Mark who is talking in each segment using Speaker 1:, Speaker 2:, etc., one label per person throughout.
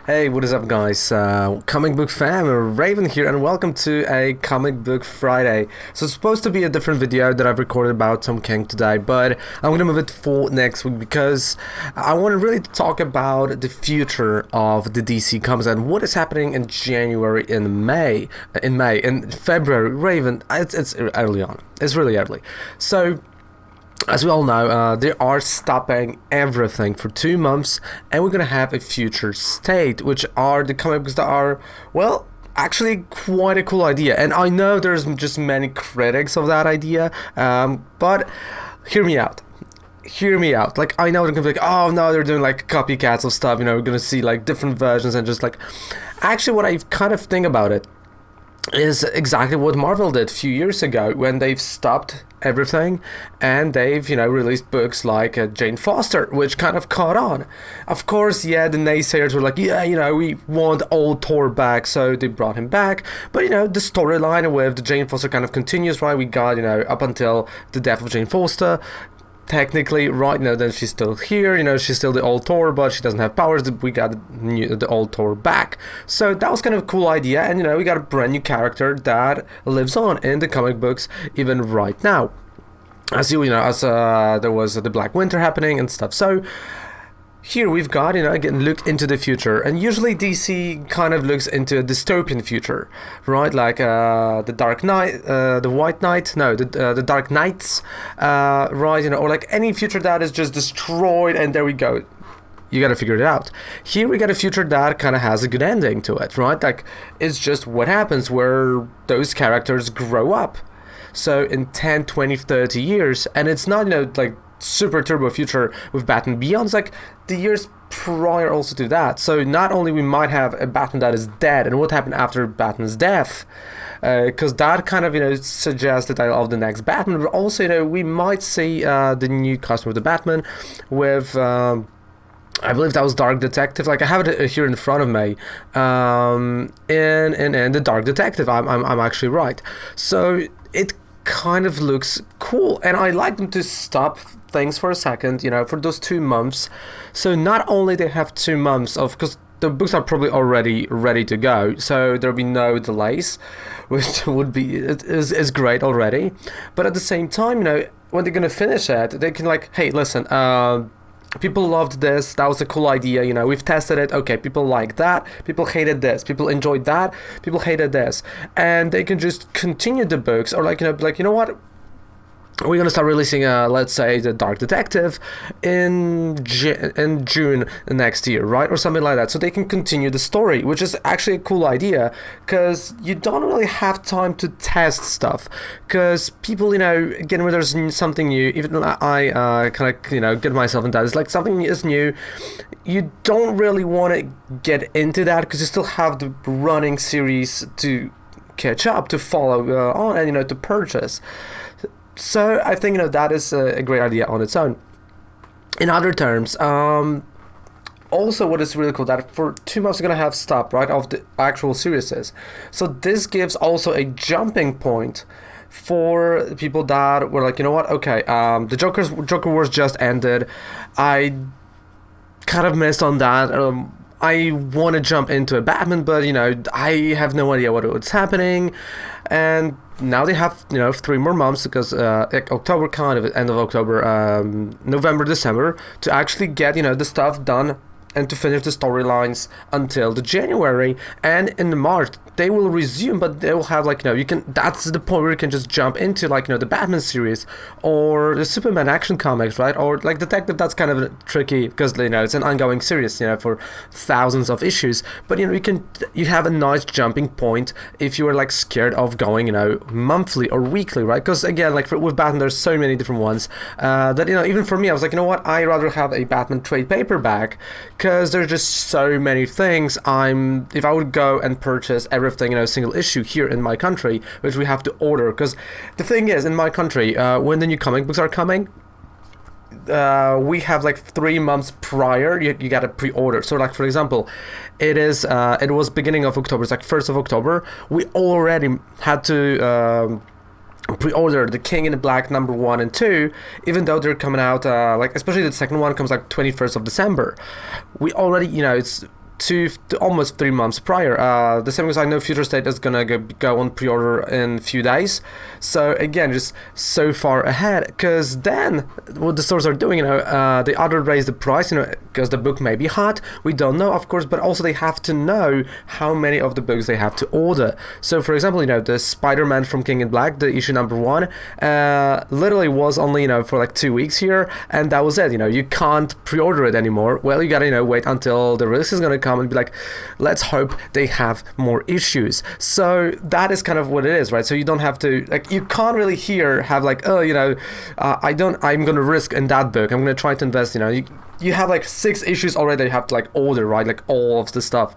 Speaker 1: Hey, what is up, guys? Comic book fan, Raven here, and welcome to a Comic Book Friday. So it's supposed to be a different video that I've recorded about Tom King today, but I'm gonna move it for next week because I want to really talk about the future of the DC Comics and what is happening in January, in February. Raven, it's early on. It's really early. So, as we all know, they are stopping everything for 2 months, and we're gonna have a future state, which are the comic books that are, well, actually quite a cool idea. And I know there's just many critics of that idea, but hear me out. Hear me out. Like, I know they're gonna be like, oh no, they're doing like copycats of stuff, we're gonna see like different versions and just like, actually what I kind of think about it is exactly what Marvel did a few years ago when they've stopped everything and they've released books like Jane Foster, which kind of caught on. Of course, yeah, the naysayers were like, yeah, we want old Thor back, so they brought him back, but the storyline with the Jane Foster kind of continues, right? We got up until the death of Jane Foster. Technically, right now, then she's still here, she's still the old Thor, but she doesn't have powers. We got the old Thor back. So that was kind of a cool idea, and we got a brand new character that lives on in the comic books even right now. As there was the Black Winter happening and stuff. So here we've got, again, look into the future. And usually DC kind of looks into a dystopian future, right? Like the Dark Knight, the White Knight, no, the Dark Knights, right? Or like any future that is just destroyed and there we go. You gotta figure it out. Here we got a future that kind of has a good ending to it, right? Like, it's just what happens where those characters grow up. So in 10, 20, 30 years, and it's not, like, super turbo future with Batman Beyond. It's like the years prior also to that. So not only we might have a Batman that is dead and what happened after Batman's death, because that kind of suggests the title of the next Batman, but also we might see the new costume of the Batman with I believe that was Dark Detective. Like, I have it here in front of me. In the Dark Detective, I'm actually right. So it kind of looks cool, and I like them to stop things for a second, for those 2 months. So not only they have 2 months of, because the books are probably already ready to go, so there'll be no delays, which would be is great already. But at the same time, when they're gonna finish it, they can like, hey, listen, people loved this, that was a cool idea, we've tested it, okay, people like that, people hated this, people enjoyed that, people hated this, and they can just continue the books, or like, what, we're gonna start releasing, let's say, the Dark Detective in June next year, right, or something like that, so they can continue the story, which is actually a cool idea, because you don't really have time to test stuff, because people, again, when there's something new, even I kind of, get myself in that, it's like something is new, you don't really want to get into that, because you still have the running series to catch up, to follow on, and, to purchase. So I think that is a great idea on its own. In other terms, also what is really cool that for 2 months we're gonna have stop right of the actual series. So this gives also a jumping point for people that were like, what, okay, the Joker Wars just ended. I kind of missed on that. I want to jump into a Batman, but I have no idea what's happening, and now they have 3 more months, because October, kind of end of October, November, December, to actually get the stuff done and to finish the storylines until the January, and in March they will resume, but they will have that's the point where you can just jump into the Batman series or the Superman action comics, right, or like Detective. That's kind of tricky because it's an ongoing series for thousands of issues, but you have a nice jumping point if you were scared of going monthly or weekly, right, because again, with Batman there's so many different ones that even for me I was like, what, I'd rather have a Batman trade paperback, because there's just so many things. If I would go and purchase everything in a single issue here in my country, which we have to order, because the thing is, in my country, when the new comic books are coming, we have 3 months prior, you gotta pre-order. So for example, it was beginning of October, it's 1st of October, we already had to pre-order The King in Black number 1 and 2, even though they're coming out especially the second one comes 21st of December. We already, it's to almost 3 months prior. The same as I know Future State is gonna go on pre-order in a few days. So again, just so far ahead, because then what the stores are doing, they either raise the price, because the book may be hot. We don't know, of course, but also they have to know how many of the books they have to order. So for example, the Spider-Man from King in Black, the issue number 1, literally was only for like 2 weeks here, and that was it. You can't pre-order it anymore. Well, you gotta wait until the release is gonna come and be like, let's hope they have more issues. So that is kind of what it is, right? So you don't have to, like, you can't really here have like, oh, I'm gonna risk in that book, I'm gonna try to invest. You have like 6 issues already you have to like order, right? Like all of the stuff.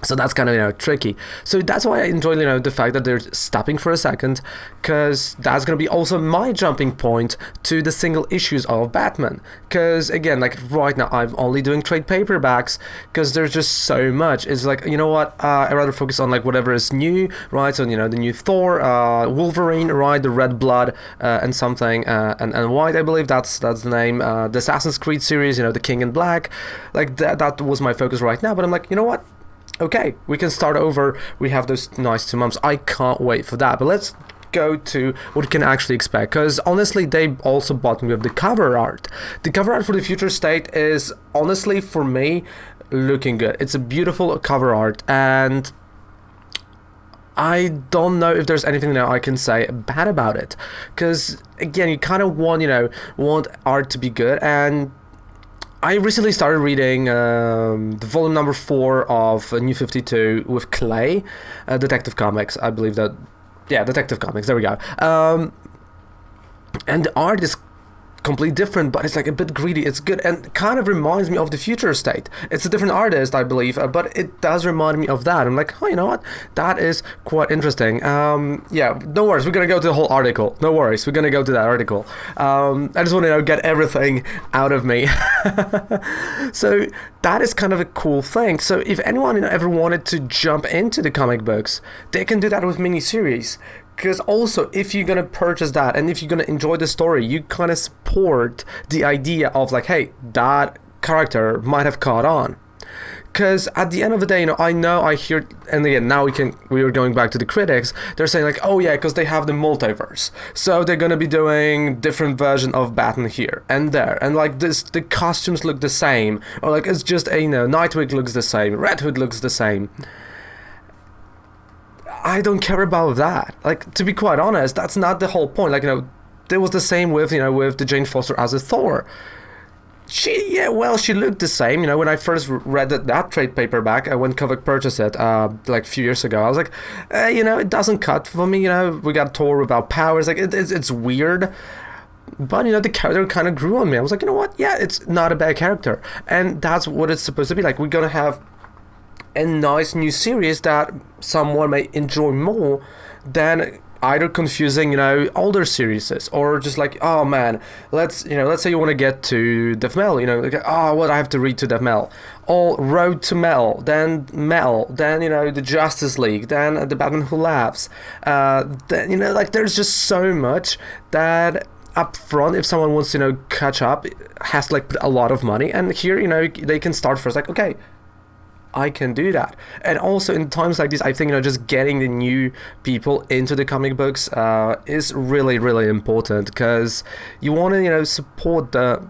Speaker 1: So that's kind of tricky. So that's why I enjoy the fact that they're stopping for a second, because that's gonna be also my jumping point to the single issues of Batman. Because again, like right now I'm only doing trade paperbacks because there's just so much. It's like, what, I rather focus on like whatever is new, right? So the new Thor, Wolverine, right? The Red Blood, and something, and White, I believe that's the name. The Assassin's Creed series, the King in Black, like that was my focus right now. But I'm like, what? Okay, we can start over. We have those nice 2 months. I can't wait for that. But let's go to what you can actually expect, because honestly they also bought me with the cover art. The cover art for the Future State is honestly, for me, looking good. It's a beautiful cover art, and I don't know if there's anything now I can say bad about it, because again, you kind of want art to be good. And I recently started reading the volume number 4 of New 52 with Clay, Detective Comics, I believe that. Yeah, Detective Comics, there we go. And the art is completely different, but it's like a bit greedy. It's good and kind of reminds me of the Future State. It's a different artist, I believe, but it does remind me of that. I'm like, oh, you know what? That is quite interesting. Yeah, no worries. We're gonna go to the whole article. No worries. We're gonna go to that article. I just want to get everything out of me. So that is kind of a cool thing. So if anyone ever wanted to jump into the comic books, they can do that with miniseries. Because also, if you're gonna purchase that and if you're gonna enjoy the story, you kind of support the idea of like, hey, that character might have caught on. Because at the end of the day, I hear, and again, now we are going back to the critics, they're saying like, oh yeah, because they have the multiverse, so they're gonna be doing different version of Batman here and there, and like this, the costumes look the same, or like it's just Nightwing looks the same, Red Hood looks the same. I don't care about that. Like, to be quite honest, that's not the whole point. Like, there was the same with, with the Jane Foster as a Thor. She looked the same. When I first read that trade paperback, I went Kovac purchased it, like a few years ago. I was like, it doesn't cut for me. We got Thor without powers. Like, it's weird. But, the character kind of grew on me. I was like, you know what? Yeah, it's not a bad character. And that's what it's supposed to be. Like, we're going to have a nice new series that someone may enjoy more than either confusing, older series, or just like, oh man, let's say you want to get to Death Mel, like, oh, what I have to read to Death Mel, all Road to Mel, then the Justice League, then the Batman Who Laughs, then, like, there's just so much that up front, if someone wants to catch up, has to like put a lot of money. And here, they can start first, like, okay, I can do that. And also in times like this, I think just getting the new people into the comic books is really, really important, because you want to support the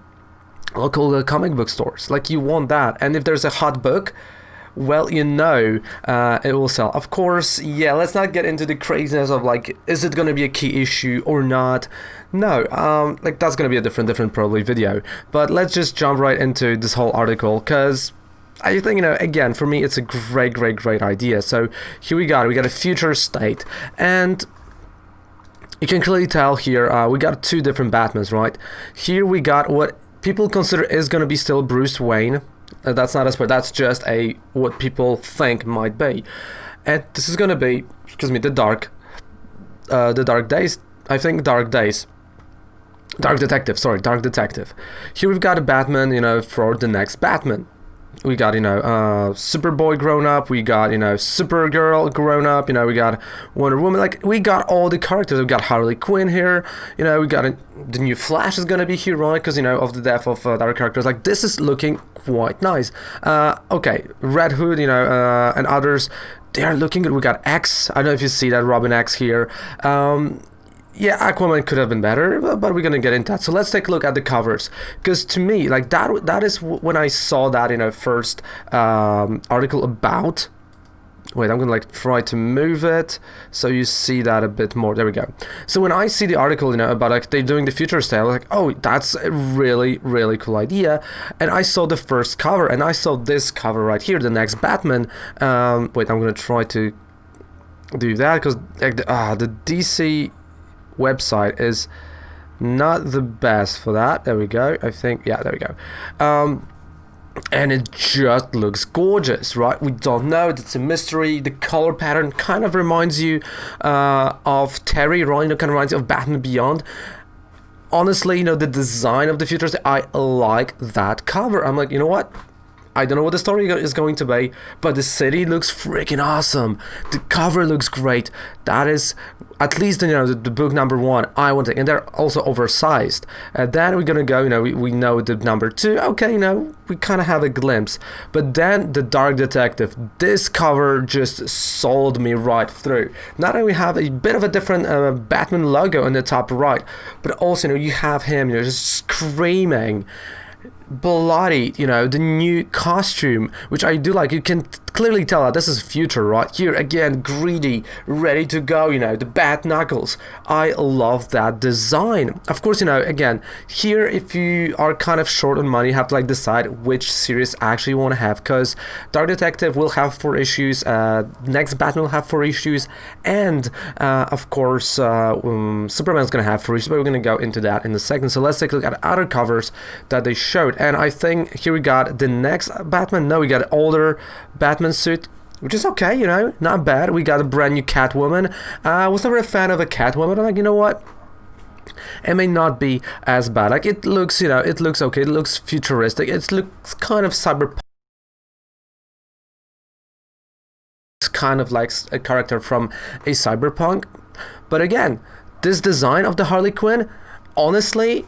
Speaker 1: local comic book stores. Like, you want that. And if there's a hot book, well, it will sell. Of course, yeah, let's not get into the craziness of like, is it going to be a key issue or not? No, like, that's going to be a different probably video. But let's just jump right into this whole article, because I think, again, for me, it's a great idea. So here we got a Future State, and you can clearly tell here, we got 2 different Batmans, right? Here we got what people consider is going to be still Bruce Wayne. That's not a spoiler, that's just what people think might be. And this is going to be, the Dark Days, I think, Dark Days. Dark Detective. Here we've got a Batman, for the next Batman. We got, Superboy grown up. We got, Supergirl grown up. We got Wonder Woman. Like, we got all the characters. We got Harley Quinn here. We got the new Flash is gonna be here, right? Because of the death of other characters. Like, this is looking quite nice. Okay, Red Hood, and others. They are looking good. We got X. I don't know if you see that Robin X here. Yeah, Aquaman could have been better, but we're gonna get into that. So let's take a look at the covers, because to me, like that is when I saw that first article about. Wait, I'm gonna try to move it so you see that a bit more. There we go. So when I see the article, about they're doing the future style, I was like, oh, that's a really, really cool idea. And I saw the first cover, and I saw this cover right here, the next Batman. Wait, I'm gonna try to do that because the DC website is not the best for that. There we go. I think, yeah, there we go. And it just looks gorgeous, right? We don't know. It's a mystery. The color pattern kind of reminds you of Terry, right? Kind of reminds you of Batman Beyond. Honestly, the design of the futures, I like that cover. I'm like, you know what? I don't know what the story is going to be, but the city looks freaking awesome. The cover looks great. That is, at least, the book number 1, I want it. And they're also oversized. Then we're going to go, we know the number 2. Okay, we kind of have a glimpse. But then the Dark Detective, this cover just sold me right through. Not only have a bit of a different Batman logo in the top right, but also, you have him, just screaming bloody, the new costume, which I do like. You can clearly tell that this is future, right? Here again, greedy, ready to go, the bat knuckles. I love that design. Of course, again, here, if you are kind of short on money, you have to decide which series actually you want to have, because Dark Detective will have 4 issues, next Batman will have 4 issues, and of course Superman's gonna have 4 issues, but we're gonna go into that in a second. So let's take a look at other covers that they showed. And I think here we got the next Batman. No, we got an older Batman suit, which is okay, not bad. We got a brand new Catwoman. I was never a fan of a Catwoman. I'm like, you know what? It may not be as bad. Like, it looks, it looks okay. It looks futuristic. It looks kind of cyberpunk. It's kind of like a character from a cyberpunk. But again, this design of the Harley Quinn, honestly,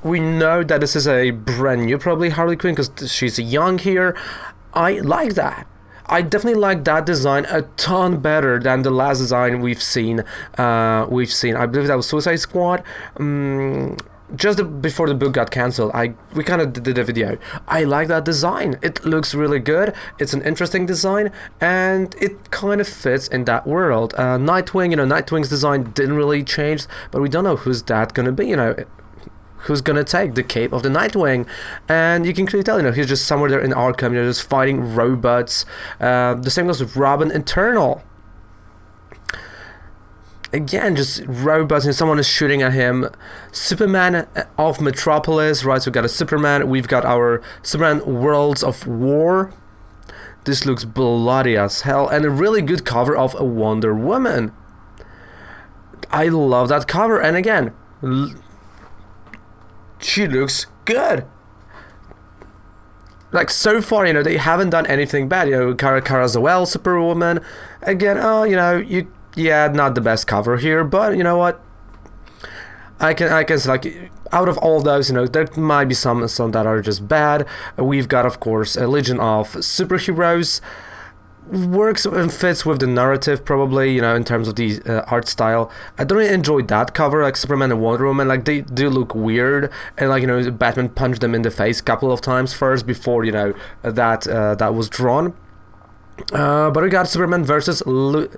Speaker 1: we know that this is a brand new, probably, Harley Quinn, because she's young here. I like that. I definitely like that design a ton better than the last design we've seen. I believe that was Suicide Squad. Just before the book got cancelled, we kind of did a video. I like that design. It looks really good. It's an interesting design, and it kind of fits in that world. Nightwing, Nightwing's design didn't really change, but we don't know who's that gonna be. Who's gonna take the cape of the Nightwing, and you can clearly tell, he's just somewhere there in Arkham, just fighting robots. The same goes with Robin Eternal. Again, just robots, and someone is shooting at him. Superman of Metropolis, right? So we've got a Superman. We've got our Superman Worlds of War. This looks bloody as hell, and a really good cover of a Wonder Woman. I love that cover, and again, she looks good. Like, so far, they haven't done anything bad. Kara Zor-El, Superwoman. Again, not the best cover here, but you know what? I can say, like, out of all those, there might be some that are just bad. We've got, of course, a Legion of Superheroes. Works and fits with the narrative, probably, in terms of the art style. I don't really enjoy that cover, like Superman and Wonder Woman. Like, they do look weird, and Batman punched them in the face a couple of times first before that was drawn. But we got Superman versus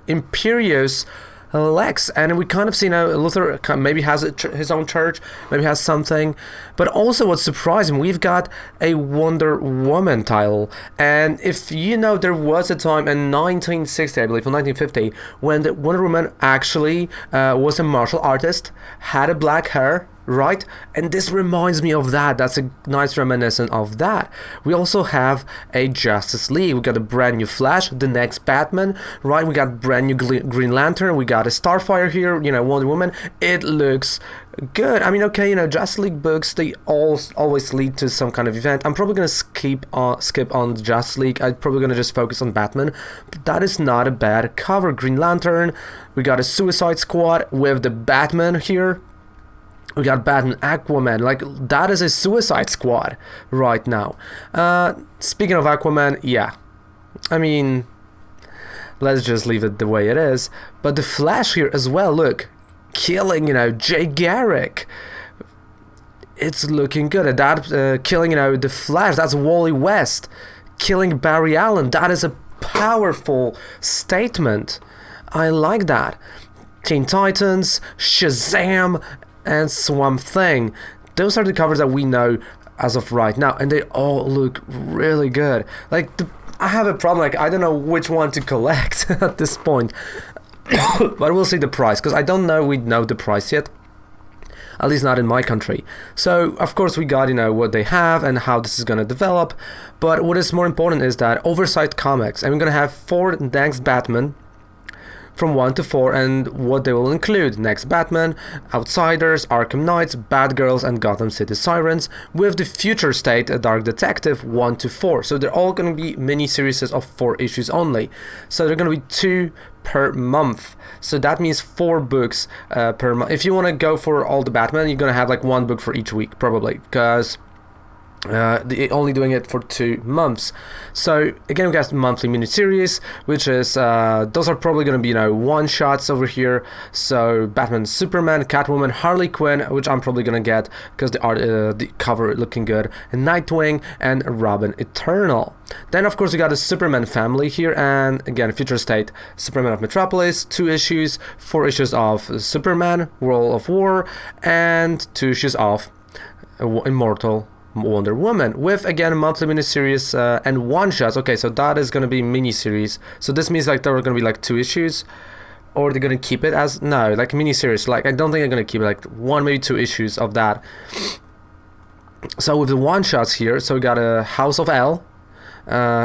Speaker 1: Imperious Lex, and we kind of see now Luthor maybe has his own church, maybe has something, but also what's surprising, we've got a Wonder Woman title. And if there was a time in 1960, I believe, or 1950, when the Wonder Woman actually was a martial artist, had a black hair, right? And this reminds me of that. That's a nice reminiscent of that. We also have a Justice League. We got a brand new Flash, the next Batman, right? We got brand new Green Lantern. We got a Starfire here, Wonder Woman. It looks good. I mean, okay, Justice League books, they always lead to some kind of event. I'm probably gonna skip on the Justice League. I'm probably gonna just focus on Batman. But that is not a bad cover. Green Lantern. We got a Suicide Squad with the Batman here. We got Batman, Aquaman. Like, that is a Suicide Squad right now. Speaking of Aquaman, yeah. I mean, let's just leave it the way it is. But the Flash here as well, look. Killing, Jay Garrick. It's looking good. And that, killing, the Flash, that's Wally West. Killing Barry Allen, that is a powerful statement. I like that. Teen Titans, Shazam, and Swamp Thing. Those are the covers that we know as of right now, and they all look really good. Like, I have a problem, like, I don't know which one to collect at this point. But we'll see the price, because I don't know we know the price yet. At least not in my country. So, of course, we got, what they have and how this is going to develop. But what is more important is that Oversight Comics, and we're going to have 4 next Batman, from 1 to 4, and what they will include: Next Batman, Outsiders, Arkham Knights, Batgirls, and Gotham City Sirens, with the Future State, a Dark Detective, 1 to 4. So they're all going to be mini-series of 4 issues only. So they're going to be 2 per month. So that means 4 books per month. If you want to go for all the Batman, you're going to have like 1 book for each week, probably, because they're only doing it for 2 months. So again, we got monthly miniseries, which is those are probably going to be one shots over here. So Batman, Superman, Catwoman, Harley Quinn, which I'm probably going to get because the cover looking good, and Nightwing, and Robin Eternal. Then of course we got the Superman family here, and again, Future State, Superman of Metropolis, 2 issues, 4 issues of Superman, World of War, and 2 issues of Immortal Wonder Woman, with again monthly miniseries and one-shots. Okay, so that is going to be miniseries. So this means like there are going to be like 2 issues, or they're going to keep it as like miniseries. Like, I don't think they're going to keep it, like 1, maybe 2 issues of that. So with the one-shots here, so we got a House of L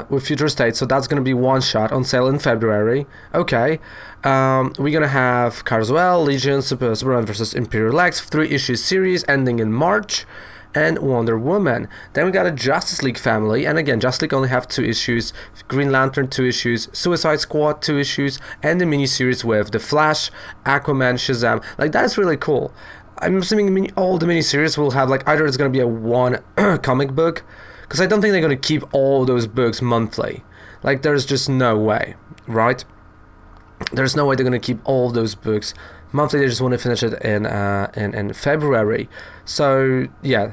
Speaker 1: with Future State, so that's going to be 1 shot on sale in February. Okay, we're going to have Carswell, Legion, Superman vs. Imperial X, 3 issue series ending in March, and Wonder Woman. Then we got a Justice League family, and again, Justice League only have 2 issues, Green Lantern 2 issues, Suicide Squad 2 issues, and the miniseries with The Flash, Aquaman, Shazam. Like, that is really cool. I'm assuming all the miniseries will have, like, either it's going to be a 1 comic book, because I don't think they're going to keep all those books monthly. Like, there's just no way, right? There's no way they're going to keep all those books monthly. They just want to finish it in February. So, yeah.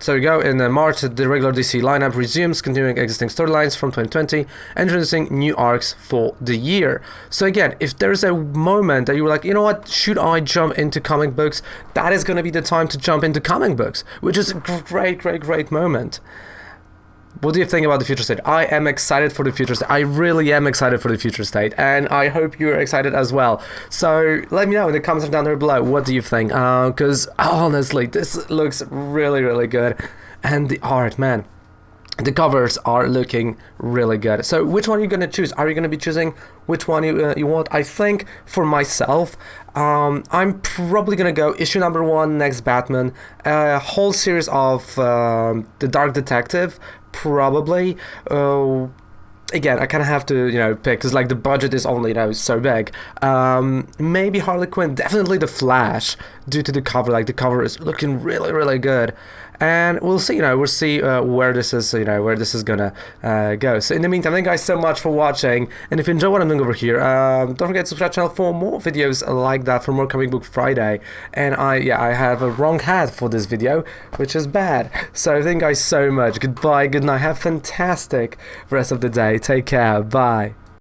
Speaker 1: So we go in March, the regular DC lineup resumes, continuing existing storylines from 2020, introducing new arcs for the year. So again, if there's a moment that you were like, you know what, should I jump into comic books? That is going to be the time to jump into comic books, which is a great moment. What do you think about the Future State? I am excited for the Future State. I really am excited for the Future State, and I hope you're excited as well. So let me know in the comments down there below, what do you think? Because honestly, this looks really good, and the art, man, the covers are looking really good. So which one are you going to choose? Are you going to be choosing which one you want? I think for myself, I'm probably going to go issue number 1, Next Batman, a whole series of The Dark Detective, probably. Again, I kind of have to, pick, because like the budget is only, so big. Maybe Harley Quinn, definitely The Flash, due to the cover. Like, the cover is looking really good. And we'll see, we'll see where this is, where this is gonna go. So in the meantime, thank you guys so much for watching. And if you enjoy what I'm doing over here, don't forget to subscribe to the channel for more videos like that, for more Comic Book Friday. And I have a wrong hat for this video, which is bad. So thank you guys so much. Goodbye, good night, have a fantastic rest of the day. Take care, bye.